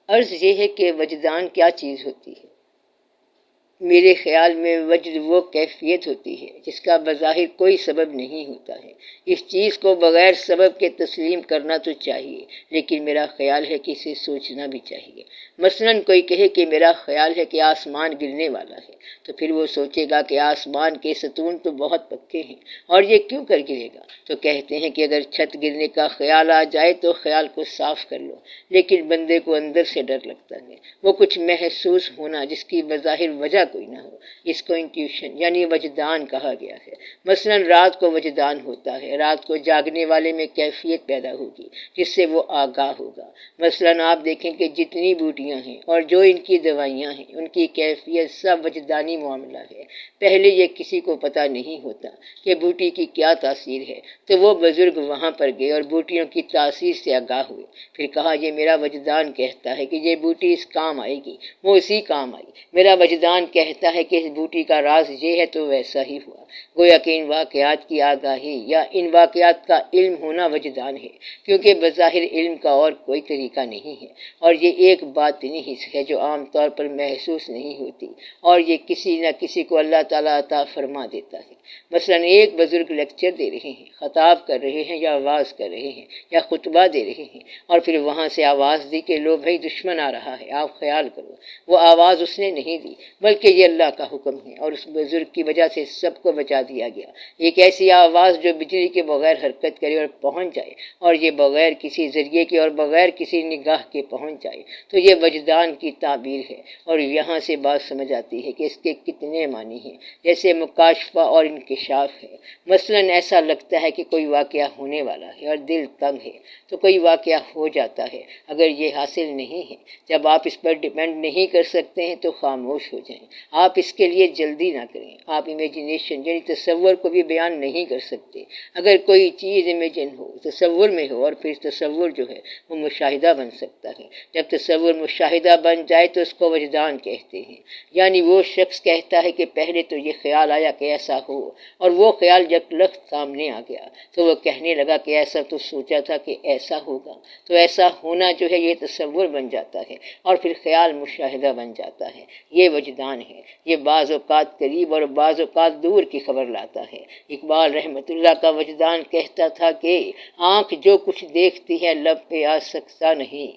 عرض یہ ہے کہ وجدان کیا چیز ہوتی ہے؟ میرے خیال میں وجد وہ کیفیت ہوتی ہے جس کا بظاہر کوئی سبب نہیں ہوتا ہے۔ اس چیز کو بغیر سبب کے تسلیم کرنا تو چاہیے، لیکن میرا خیال ہے کہ اسے سوچنا بھی چاہیے۔ مثلاً کوئی کہے کہ میرا خیال ہے کہ آسمان گرنے والا ہے، تو پھر وہ سوچے گا کہ آسمان کے ستون تو بہت پکے ہیں اور یہ کیوں کر گرے گا؟ تو کہتے ہیں کہ اگر چھت گرنے کا خیال آ جائے تو خیال کو صاف کر لو، لیکن بندے کو اندر سے ڈر لگتا ہے، وہ کچھ محسوس ہونا جس کی بظاہر وجہ کوئی نہ ہو، اس کو انٹیوشن یعنی وجدان کہا گیا ہے۔ مثلاً رات کو وجدان ہوتا ہے، رات کو جاگنے والے میں کیفیت پیدا ہوگی جس سے وہ آگاہ ہوگا۔ مثلاً آپ دیکھیں کہ جتنی بوٹیاں ہیں اور جو ان کی دوائیاں ہیں، ان کی کیفیت سب وجدانی معاملہ ہے۔ پہلے یہ کسی کو پتہ نہیں ہوتا کہ بوٹی کی کیا تاثیر ہے، تو وہ بزرگ وہاں پر گئے اور بوٹیوں کی تاثیر سے آگاہ ہوئے، پھر کہا یہ میرا وجدان کہتا ہے کہ یہ بوٹی اس کام آئے گی، وہ اسی کام آئی۔ میرا وجدان کہتا ہے کہ اس بوٹی کا راز یہ ہے تو ویسا ہی ہوا۔ گویا کہ ان واقعات کی آگاہی یا ان واقعات کا علم ہونا وجدان ہے، کیونکہ بظاہر علم کا اور کوئی طریقہ نہیں ہے، اور یہ ایک باطنی حص ہے جو عام طور پر محسوس نہیں ہوتی، اور یہ کسی نہ کسی کو اللہ تعالیٰ عطا فرما دیتا ہے۔ مثلاً ایک بزرگ لیکچر دے رہے ہیں، خطاب کر رہے ہیں یا آواز کر رہے ہیں یا خطبہ دے رہے ہیں، اور پھر وہاں سے آواز دی کہ لو بھائی دشمن آ رہا ہے، آپ خیال کرو۔ وہ آواز اس نے نہیں دی، بلکہ یہ اللہ کا حکم ہے، اور اس بزرگ کی وجہ سے سب کو بچا دیا گیا۔ ایک ایسی آواز جو بجلی کے بغیر حرکت کرے اور پہنچ جائے، اور یہ بغیر کسی ذریعے کے اور بغیر کسی نگاہ کے پہنچ جائے، تو یہ وجدان کی تعبیر ہے۔ اور یہاں سے بات سمجھ آتی ہے کہ اس کے کتنے معنی ہیں، جیسے مکاشفہ اور انکشاف ہے۔ مثلاً ایسا لگتا ہے کہ کوئی واقعہ ہونے والا ہے اور دل تنگ ہے، تو کوئی واقعہ ہو جاتا ہے۔ اگر یہ حاصل نہیں ہے، جب آپ اس پر ڈیپینڈ نہیں کر سکتے ہیں تو خاموش ہو جائیں۔ آپ اس کے لیے جلدی نہ کریں۔ آپ امیجنیشن یعنی تصور کو بھی بیان نہیں کر سکتے۔ اگر کوئی چیز امیجن ہو، تصور میں ہو، اور پھر تصور جو ہے وہ مشاہدہ بن سکتا ہے۔ جب تصور مشاہدہ بن جائے تو اس کو وجدان کہتے ہیں۔ یعنی وہ شخص کہتا ہے کہ پہلے تو یہ خیال آیا کہ ایسا ہو، اور وہ خیال جب لخت سامنے آ گیا تو وہ کہنے لگا کہ ایسا تو سوچا تھا کہ ایسا ہوگا۔ تو ایسا ہونا جو ہے یہ تصور بن جاتا ہے، اور پھر خیال مشاہدہ بن جاتا ہے۔ یہ وجدان ہے۔ یہ بعض اوقات قریب اور بعض اوقات دور کی خبر لاتا ہے۔ اقبال رحمۃ اللہ کا وجدان کہتا تھا کہ آنکھ جو کچھ دیکھتی ہے لب پہ آ سکتا نہیں،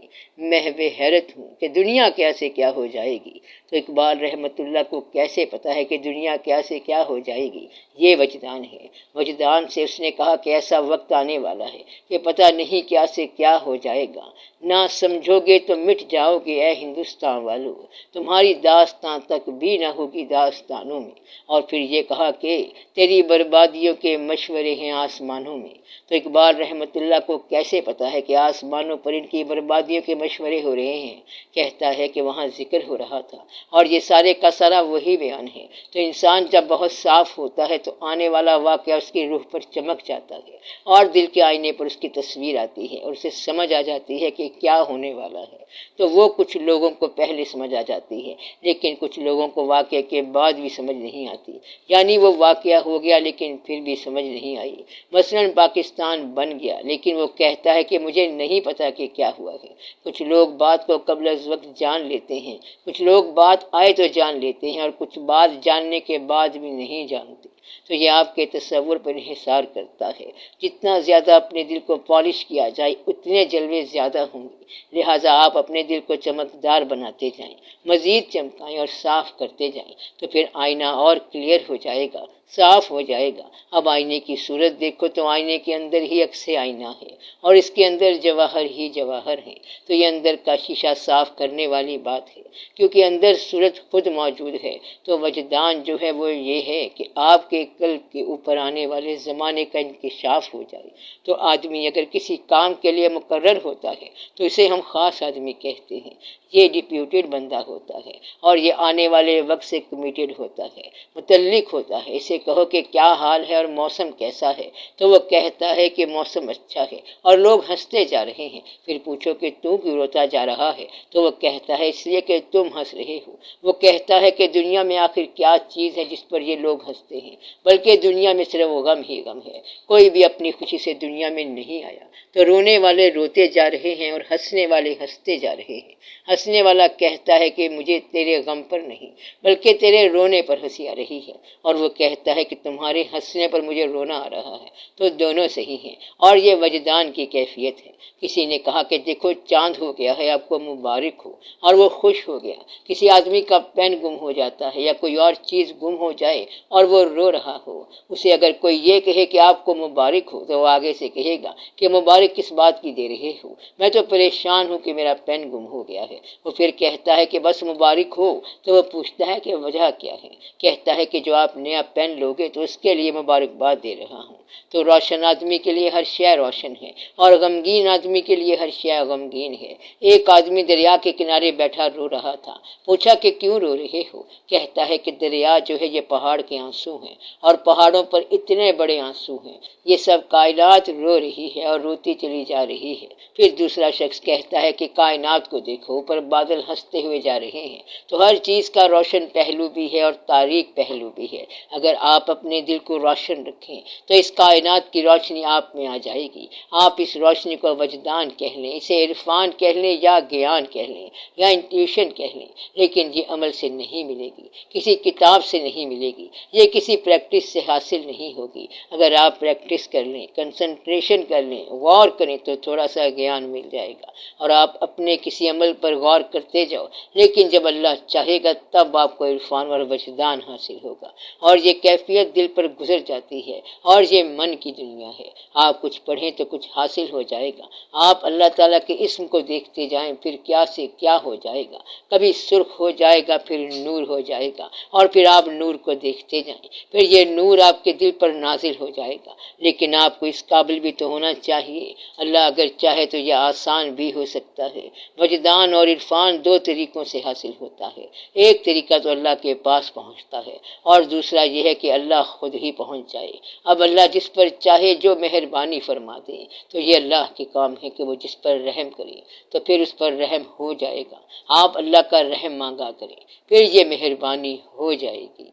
محو حیرت ہوں کہ دنیا کیا سے کیا ہو جائے گی۔ تو اقبال رحمۃ اللہ کو کیسے پتا ہے کہ دنیا کیا سے کیا ہو جائے گی؟ یہ وجدان ہے۔ وجدان سے اس نے کہا کہ ایسا وقت آنے والا ہے کہ پتہ نہیں کیا سے کیا ہو جائے گا، نہ سمجھو گے تو مٹ جاؤ گے اے ہندوستان والو، تمہاری داستان تک بھی نہ ہوگی داستانوں میں۔ اور پھر یہ کہا کہ تیری بربادیوں کے مشورے ہیں آسمانوں میں۔ تو اقبال رحمۃ اللہ کو کیسے پتا ہے کہ آسمانوں پر ان کی بربادیوں کے مشورے ہو رہے ہیں؟ کہتا ہے کہ وہاں ذکر ہو رہا تھا، اور یہ سارے کا سارا وہی بیان ہے۔ تو انسان جب بہت صاف ہوتا ہے تو آنے والا واقعہ اس کی روح پر چمک جاتا ہے، اور دل کے آئینے پر اس کی تصویر آتی ہے، اور اسے سمجھ آ جاتی ہے کہ کیا ہونے والا ہے۔ تو وہ کچھ لوگوں کو پہلے سمجھ آ جاتی ہے، لیکن کچھ لوگوں کو واقعے کے بعد بھی سمجھ نہیں آتی، یعنی وہ واقعہ ہو گیا لیکن پھر بھی سمجھ نہیں آئی۔ مثلاً پاکستان بن گیا، لیکن وہ کہتا ہے کہ مجھے نہیں پتا کہ کیا ہوا ہے۔ کچھ لوگ بات کو قبل از وقت جان لیتے ہیں، کچھ لوگ بات آئے تو جان لیتے ہیں، اور کچھ بات جاننے کے بعد بھی نہیں جانتے۔ تو یہ آپ کے تصور پر انحصار کرتا ہے۔ جتنا زیادہ اپنے دل کو پالش کیا جائے اتنے جلوے زیادہ ہوں گے، لہٰذا آپ اپنے دل کو چمکدار بناتے جائیں، مزید چمکائیں اور صاف کرتے جائیں، تو پھر آئینہ اور کلیئر ہو جائے گا، صاف ہو جائے گا۔ اب آئینے کی صورت دیکھو تو آئینے کے اندر ہی عکس آئینہ ہے، اور اس کے اندر جواہر ہی جواہر ہیں۔ تو یہ اندر کا شیشہ صاف کرنے والی بات ہے، کیونکہ اندر صورت خود موجود ہے۔ تو وجدان جو ہے وہ یہ ہے کہ آپ کے قلب کے اوپر آنے والے زمانے کا انکشاف ہو جائے۔ تو آدمی اگر کسی کام کے لیے مقرر ہوتا ہے تو اسے ہم خاص آدمی کہتے ہیں، یہ ڈیپیوٹیڈ بندہ ہوتا ہے، اور یہ آنے والے وقت سے کمیٹیڈ ہوتا ہے، متعلق ہوتا ہے، اسے کہو کہ کیا حال ہے اور موسم کیسا ہے تو وہ کہتا ہے کہ موسم اچھا ہے اور لوگ ہنستے جا رہے ہیں۔ پھر پوچھو کہ تو کیوں روتا جا رہا ہے تو وہ کہتا ہے اس لیے کہ تم ہنس رہے ہو۔ وہ کہتا ہے کہ دنیا میں آخر کیا چیز ہے جس پر یہ لوگ ہنستے ہیں، بلکہ دنیا میں صرف غم ہی غم ہے۔ کوئی بھی اپنی خوشی سے دنیا میں نہیں آیا، تو رونے والے روتے جا رہے ہیں اور ہنسنے والے ہنستے جا رہے ہیں۔ ہنسنے والا کہتا ہے کہ مجھے تیرے غم پر نہیں بلکہ تیرے رونے پر ہنسی آ رہی ہے، اور وہ کہتا ہے کہ تمہارے ہنسنے پر مجھے رونا آ رہا ہے، تو دونوں صحیح ہیں، اور یہ وجدان کی کیفیت ہے۔ کسی نے کہا کہ دیکھو چاند ہو گیا ہے، آپ کو مبارک ہو، اور وہ خوش ہو گیا۔ کسی آدمی کا پین گم ہو جاتا ہے یا کوئی اور چیز گم ہو جائے اور وہ رو رہا ہو، اسے اگر کوئی یہ کہے کہ آپ کو مبارک ہو تو وہ آگے سے کہے گا کہ مبارک کس بات کی دے رہے ہو، میں تو پریشان ہوں کہ میرا پین گم ہو گیا ہے۔ وہ پھر کہتا ہے کہ بس مبارک ہو، تو وہ پوچھتا ہے کہ وجہ کیا ہے؟ کہتا ہے کہ جو آپ نیا پین لوگے تو اس کے لیے مبارکباد دے رہا ہوں۔ تو روشن آدمی کے لیے ہر شے روشن ہے اور غمگین آدمی کے لیے ہر شے غمگین ہے۔ ایک آدمی دریا کے کنارے بیٹھا رو رہا تھا۔ پوچھا کہ کیوں رو رہے ہو؟ کہتا ہے کہ دریا جو ہے یہ پہاڑ کے آنسو ہیں، اور پہاڑوں پر اتنے بڑے آنسو ہیں، یہ سب کائنات رو رہی ہے اور روتی چلی جا رہی ہے۔ پھر دوسرا شخص کہتا ہے کہ کائنات کو دیکھو، اوپر بادل ہنستے ہوئے جا رہے ہیں۔ تو ہر چیز کا روشن پہلو بھی ہے اور تاریک پہلو بھی ہے۔ اگر آپ اپنے دل کو روشن رکھیں تو اس کائنات کی روشنی آپ میں آ جائے گی۔ آپ اس روشنی کو وجدان کہہ لیں، اسے عرفان کہہ لیں یا گیان کہہ لیں یا انٹیوشن کہہ لیں، لیکن یہ عمل سے نہیں ملے گی، کسی کتاب سے نہیں ملے گی، یہ کسی پریکٹس سے حاصل نہیں ہوگی۔ اگر آپ پریکٹس کر لیں، کنسنٹریشن کر لیں، غور کریں تو تھوڑا سا گیان مل جائے گا، اور آپ اپنے کسی عمل پر غور کرتے جاؤ، لیکن جب اللہ چاہے گا تب آپ کو عرفان اور وجدان حاصل ہوگا، اور یہ کیفیت دل پر گزر جاتی ہے، اور یہ من کی دنیا ہے۔ آپ کچھ پڑھیں تو کچھ حاصل ہو جائے گا۔ آپ اللہ تعالیٰ کے اسم کو دیکھتے جائیں، پھر کیا سے کیا ہو جائے گا، کبھی سرخ ہو جائے گا، پھر نور ہو جائے گا، اور پھر آپ نور کو دیکھتے جائیں، پھر یہ نور آپ کے دل پر نازل ہو جائے گا۔ لیکن آپ کو اس قابل بھی تو ہونا چاہیے۔ اللہ اگر چاہے تو یہ آسان بھی ہو سکتا ہے۔ وجدان اور عرفان دو طریقوں سے حاصل ہوتا ہے۔ ایک طریقہ تو اللہ کے پاس پہنچتا ہے، اور دوسرا یہ ہے کہ اللہ خود ہی پہنچ جائے۔ اب اللہ جس پر چاہے جو مہربانی فرما دے، تو یہ اللہ کے کام ہے کہ وہ جس پر رحم کرے تو پھر اس پر رحم ہو جائے گا۔ آپ اللہ کا رحم مانگا کریں، پھر یہ مہربانی ہو جائے گی۔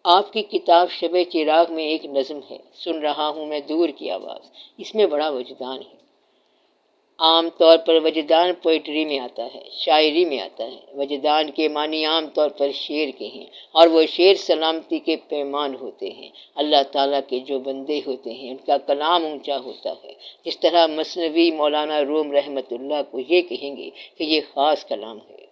آپ کی کتاب شب چراغ میں ایک نظم ہے، سن رہا ہوں میں دور کی آواز، اس میں بڑا وجدان ہے۔ عام طور پر وجدان پوئٹری میں آتا ہے، شاعری میں آتا ہے۔ وجدان کے معنی عام طور پر شعر کے ہیں، اور وہ شعر سلامتی کے پیمان ہوتے ہیں۔ اللہ تعالیٰ کے جو بندے ہوتے ہیں ان کا کلام اونچا ہوتا ہے۔ جس طرح مثنوی مولانا روم رحمۃ اللہ کو یہ کہیں گے کہ یہ خاص کلام ہے،